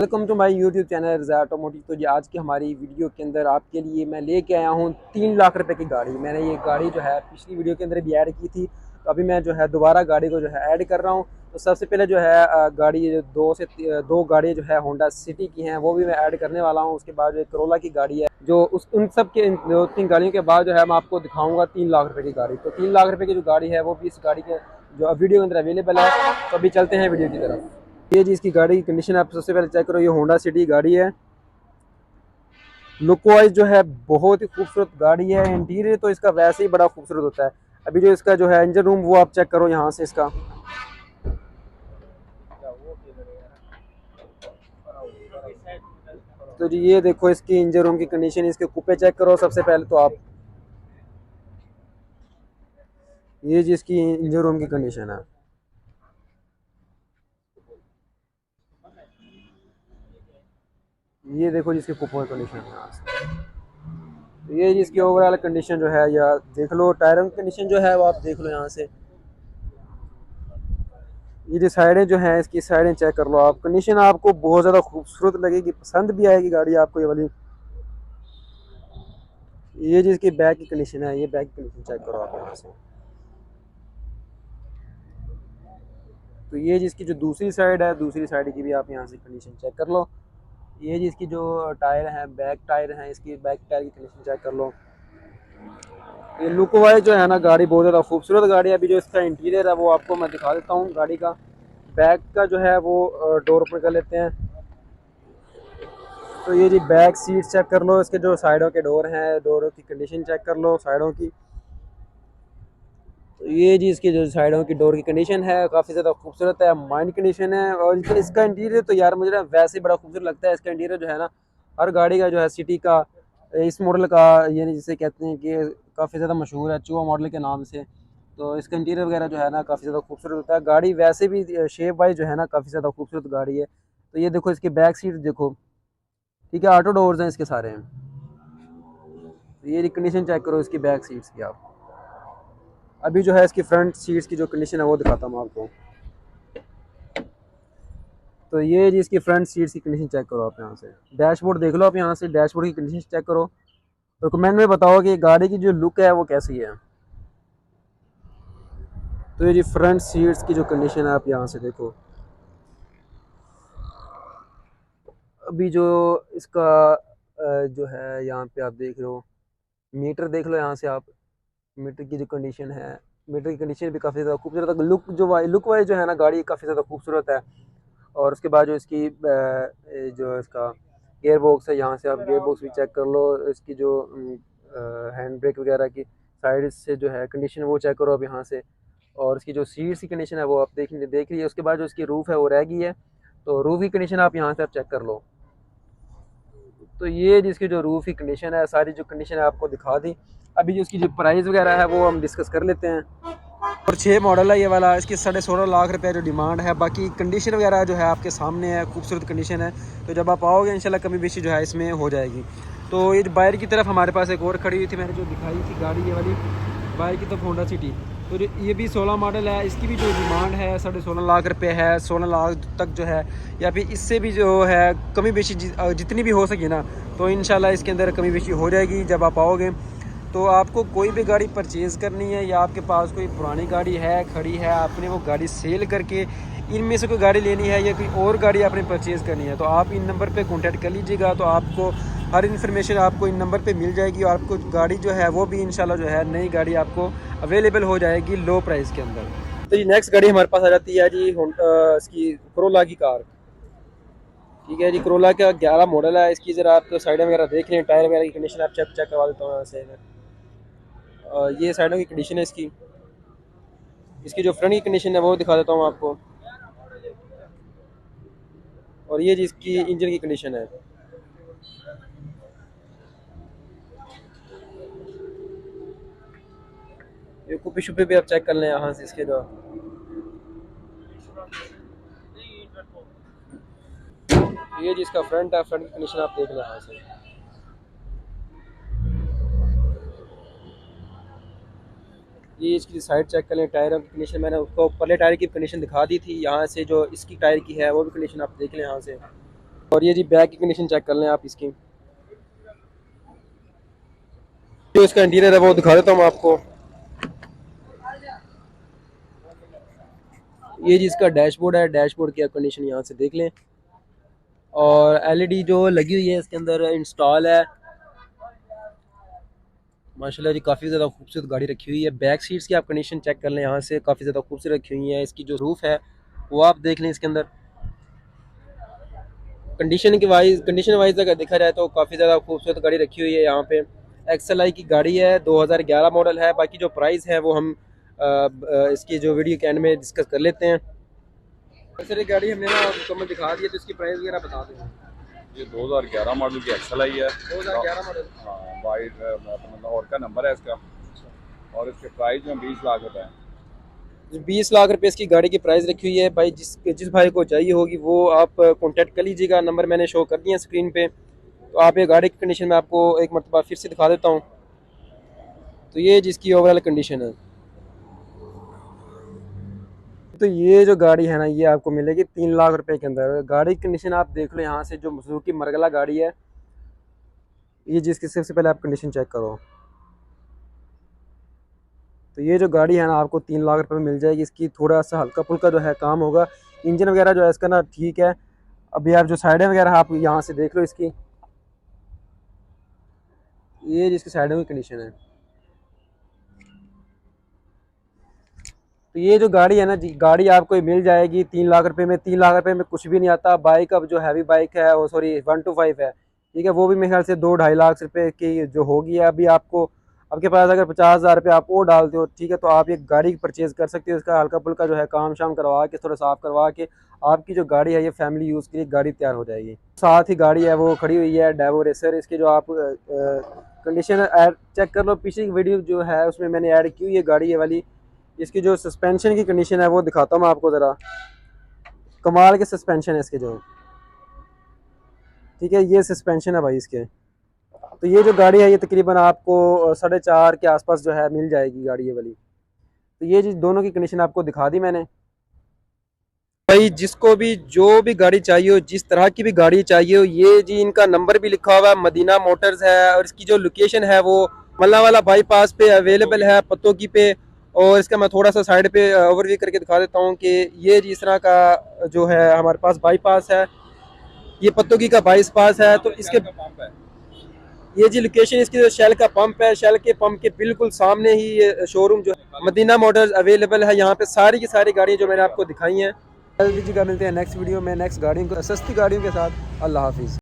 Welcome to my YouTube channel Raza automotive. तो जी आज की हमारी वीडियो के अंदर आपके लिए मैं लेके आया हूँ 3 लाख रुपए की गाड़ी। मैंने ये गाड़ी जो है पिछली वीडियो के अंदर भी ऐड की थी, तो अभी मैं जो है दोबारा गाड़ी को जो है ऐड कर रहा हूँ। तो सबसे पहले जो है गाड़ी जो दो गाड़ी जो है होंडा सिटी की हैं वो भी मैं ऐड करने वाला हूँ। उसके बाद जो करोला की गाड़ी है जो उन सब के दो तीन गाड़ियों के बाद जो है मैं आपको दिखाऊँगा 3 लाख रुपये की गाड़ी। तो 3 लाख रुपये की जो गाड़ी है वो भी इस गाड़ी के जो वीडियो के अंदर अवेलेबल है। तो अभी चलते हैं वीडियो की तरफ। ये जी इसकी गाड़ी की कंडीशन आप सबसे पहले चेक करो। ये होंडा सिटी गाड़ी है। लुक वाइज जो है बहुत ही खूबसूरत गाड़ी है। इंटीरियर तो इसका वैसे ही बड़ा खूबसूरत होता है। अभी जो इसका जो है इंजन रूम वो आप चेक करो यहाँ से इसका। तो जी ये देखो इसकी इंजन रूम की कंडीशन, इसके कुप्पे चेक करो सबसे पहले तो आप। ये जी इसकी इंजन रूम की कंडीशन है। ये देखो जिसके कुप्पों की कंडीशन है यहाँ से। तो ये जी इसकी ओवरऑल कंडीशन जो है या देख लो। टायरों की कंडीशन जो है वो आप देख लो यहाँ से। ये जो साइडें जो हैं इसकी साइडें चेक कर लो आप। कंडीशन आपको बहुत ज़्यादा खूबसूरत लगेगी, पसंद भी आएगी गाड़ी आपको ये वाली। ये जो इसकी बैक की कंडीशन है, ये बैक की कंडीशन चेक करो आप यहाँ से। तो ये जिसकी जो दूसरी साइड है, दूसरी साइड की भी आप यहाँ से कंडीशन चेक कर लो। ये जिसकी जो टायर है, बैक टायर हैं, इसकी बैक टायर की कंडीशन चेक कर लो। ये लुक वाइज जो है ना गाड़ी बहुत ज़्यादा खूबसूरत गाड़ी है। अभी जो इसका इंटीरियर है वो आपको मैं दिखा देता हूँ गाड़ी का। बैक का जो है वो डोर ओपन कर लेते हैं। तो ये जी बैक सीट चेक कर लो। इसके जो साइडों के डोर हैं, डोरों की कंडीशन चेक कर लो साइडों की। तो ये जी इसकी जो साइडों की डोर की कंडीशन है काफ़ी ज़्यादा खूबसूरत है, माइंड कंडीशन है। और इसका इंटीरियर तो यार मुझे ना वैसे ही बड़ा खूबसूरत लगता है। इसका इंटीरियर जो है ना हर गाड़ी का जो है सिटी का इस मॉडल का, यानी जिसे कहते हैं कि काफ़ी ज़्यादा मशहूर है चूहा मॉडल के नाम से। तो इसका इंटीरियर वगैरह जो है ना काफ़ी ज़्यादा खूबसूरत होता है। गाड़ी वैसे भी शेप वाइज जो है ना काफ़ी ज़्यादा खूबसूरत गाड़ी है। तो ये देखो इसकी बैक सीट देखो, ठीक है, ऑटो डोर्स हैं इसके सारे हैं। तो ये कंडीशन चेक करो इसकी बैक सीट्स की आप। अभी जो है इसकी फ्रंट सीट्स की जो कंडीशन है वो दिखाता हूँ आपको। तो ये जी इसकी फ्रंट सीट्स की कंडीशन चेक करो आप यहाँ से। डैशबोर्ड देख लो आप यहाँ से, डैशबोर्ड की कंडीशन चेक करो। तो कमेंट में बताओ कि गाड़ी की जो लुक है वो कैसी है। तो ये जी फ्रंट सीट्स की जो कंडीशन है आप यहाँ से देखो। अभी जो इसका जो है यहाँ पे आप देख रहे हो, मीटर देख लो यहाँ से आप। मीटर की जो कंडीशन है, मीटर की कंडीशन भी काफ़ी ज़्यादा खूबसूरत है। लुक वाइज जो है ना गाड़ी काफ़ी ज़्यादा खूबसूरत है। और उसके बाद जो इसकी जो इसका गियर बॉक्स है, यहाँ से आप गियर बॉक्स भी चेक कर लो। इसकी जो हैंड ब्रेक वगैरह की साइड से जो है कंडीशन वो चेक करो आप यहाँ से। और इसकी जो सीट्स की कंडीशन है वो आप देख लीजिए। उसके बाद जो इसकी रूफ़ है वो रह गई है, तो रूफ़ की कंडीशन आप यहाँ से आप चेक कर लो। तो ये जिसकी जो रूफ़ की कंडीशन है, सारी जो कंडीशन है आपको दिखा दी। अभी जो इसकी जो प्राइस वगैरह है वो हम डिस्कस कर लेते हैं। और 6 मॉडल है ये वाला। इसकी 16.5 लाख रुपये जो डिमांड है। बाकी कंडीशन वगैरह जो है आपके सामने है, खूबसूरत कंडीशन है। तो जब आप आओगे इंशाल्लाह कमी बेशी जो है इसमें हो जाएगी। तो ये बाहर की तरफ हमारे पास एक और खड़ी हुई थी, मैंने जो दिखाई थी गाड़ी ये वाली बाहर की तरफ होंडा सिटी। तो ये भी 16 मॉडल है। इसकी भी जो डिमांड है 16.5 लाख रुपये है। 16 लाख तक जो है या फिर इससे भी जो है कमी बेशी जितनी भी हो सके ना, तो इंशाल्लाह इसके अंदर कमी बेशी हो जाएगी जब आप आओगे। तो आपको कोई भी गाड़ी परचेज़ करनी है या आपके पास कोई पुरानी गाड़ी है खड़ी है, आपने वो गाड़ी सेल करके इनमें से कोई गाड़ी लेनी है या कोई और गाड़ी आपने परचेज़ करनी है, तो आप इन नंबर पे कांटेक्ट कर लीजिएगा। तो आपको हर इन्फॉर्मेशन आपको इन नंबर पे मिल जाएगी और आपको गाड़ी जो है वो भी इंशाल्लाह जो है नई गाड़ी आपको अवेलेबल हो जाएगी लो प्राइस के अंदर। तो ये नेक्स्ट गाड़ी हमारे पास आ जाती है जी इसकी करोला की कार। ठीक है जी, करोला का 11 मॉडल है। इसकी ज़रा आप साइड वगैरह देख लें, टायर वगैरह की कंडीशन आप चेक चेक करवा देता हूँ यहाँ से। ये साइडों की कंडीशन है इसकी। इसकी जो फ्रंट की कंडीशन है वो दिखा देता हूँ आपको। और ये जिसकी इंजन की कंडीशन है। ये कुपी शुपी भी आप चेक कर लें यहाँ से इसके जो। ये जिसका फ्रंट है, फ्रंट की कंडीशन आप देख लें यहाँ से। ये इसकी साइड चेक कर लें, टायरों की कंडीशन मैंने उसको पहले टायर की कंडीशन दिखा दी थी। यहाँ से जो इसकी टायर की है वो भी कंडीशन आप देख लें यहाँ से। और ये जी बैक की कंडीशन चेक कर लें आप इसकी, जो इसका इंटीरियर है वो दिखा देता हूँ आपको। ये जी इसका डैशबोर्ड है, डैशबोर्ड की आप कंडीशन यहाँ से देख लें। और एलईडी जो लगी हुई है इसके अंदर इंस्टॉल है। माशाल्लाह जी काफ़ी ज़्यादा खूबसूरत गाड़ी रखी हुई है। बैक सीट्स की आप कंडीशन चेक कर लें यहाँ से, काफ़ी ज़्यादा खूबसूरत रखी हुई है। इसकी जो रूफ़ है वो आप देख लें इसके अंदर। कंडीशन वाइज अगर देखा जाए तो काफ़ी ज़्यादा खूबसूरत गाड़ी रखी हुई है यहाँ पे। XLI की गाड़ी है, 2011 मॉडल है। बाकी जो प्राइस है वो हम इसकी जो वीडियो के एंड में डिस्कस कर लेते हैं। सर ये गाड़ी हमने ना मुकम्मल दिखा दी है, तो इसकी प्राइस वगैरह बता दें। ये 2011 मॉडल की XLI है। 2011 मॉडल। हाँ, वाइट मतलब और का नंबर है इसका, और इसके प्राइस में 20 लाख रुपए है। 20 लाख रुपए इसकी गाड़ी की प्राइस रखी हुई है। भाई जिस भाई को चाहिए होगी वो आप कांटेक्ट कर लीजिएगा, नंबर मैंने शो कर दिया स्क्रीन पे। तो आप ये गाड़ी की कंडीशन में आपको एक मरतबा फिर से दिखा देता हूँ। तो ये जिसकी ओवरऑल कंडीशन है, तो ये जो गाड़ी है ना ये आपको मिलेगी 3 लाख रुपए के अंदर। गाड़ी की कंडीशन आप देख लो यहाँ से, जो सुजुकी मरगला गाड़ी है ये, जिसकी सबसे पहले आप कंडीशन चेक करो। तो ये जो गाड़ी है ना आपको 3 लाख रुपए में मिल जाएगी। इसकी थोड़ा सा हल्का फुल्का जो है काम होगा, इंजन वगैरह जो है इसका ना ठीक है। अभी आप जो साइडें वगैरह आप यहाँ से देख लो इसकी, ये जिसकी साइडों की कंडीशन है। तो ये जो गाड़ी है ना जी, गाड़ी आपको मिल जाएगी 3 लाख रुपए में। 3 लाख रुपए में कुछ भी नहीं आता। बाइक अब जो हैवी बाइक है वो, सॉरी 125 है, ठीक है, वो भी मेरे ख्याल से 2-2.5 लाख रुपए की जो होगी है। अभी आपको, आपके पास अगर 50,000 रुपये आप वो डालते हो, ठीक है, तो आप ये गाड़ी परचेज़ कर सकते हो। इसका हल्का फुल्का जो है काम शाम करवा के, थोड़ा साफ़ करवा के, आपकी जो गाड़ी है ये फैमिली यूज़ के लिए गाड़ी तैयार हो जाएगी। साथ ही गाड़ी है वो खड़ी हुई है डेवो रेसर। इसकी जो आप कंडीशन चेक कर लो, पिछली वीडियो जो है उसमें मैंने ऐड की हुई है गाड़ी ये वाली। इसकी जो सस्पेंशन की कंडीशन है वो दिखाता हूँ मैं आपको ज़रा। कमाल के सस्पेंशन है इसके जो, ठीक है, ये सस्पेंशन है भाई इसके। तो ये जो गाड़ी है ये तकरीबन आपको 4.5 के आसपास जो है मिल जाएगी गाड़ी ये वाली। तो ये जी दोनों की कंडीशन आपको दिखा दी मैंने। भाई जिसको भी जो भी गाड़ी चाहिए हो, जिस तरह की भी गाड़ी चाहिए हो, ये जी इनका नंबर भी लिखा हुआ है, मदीना मोटर्स है। और इसकी जो लोकेशन है वो मल्ला वाला बाईपास पे अवेलेबल है, पत्तों की पे। और इसका मैं थोड़ा सा साइड पे ओवरव्यू करके दिखा देता हूँ कि ये जी इस तरह का जो है हमारे पास बाईपास है, ये पत्तों की का बाईपास है। तो इसके पंप है। ये जी लोकेशन इसकी जो शेल का पंप है, शेल के पंप के बिल्कुल सामने ही ये शोरूम जो है मदीना मोटर्स अवेलेबल है। यहाँ पे सारी की सारी गाड़ियाँ जो मैंने आपको दिखाई हैं। जल्दी जी का मिलते हैं नेक्स्ट वीडियो में, नेक्स्ट गाड़ियों को, सस्ती गाड़ियों के साथ। अल्लाह हाफिज़।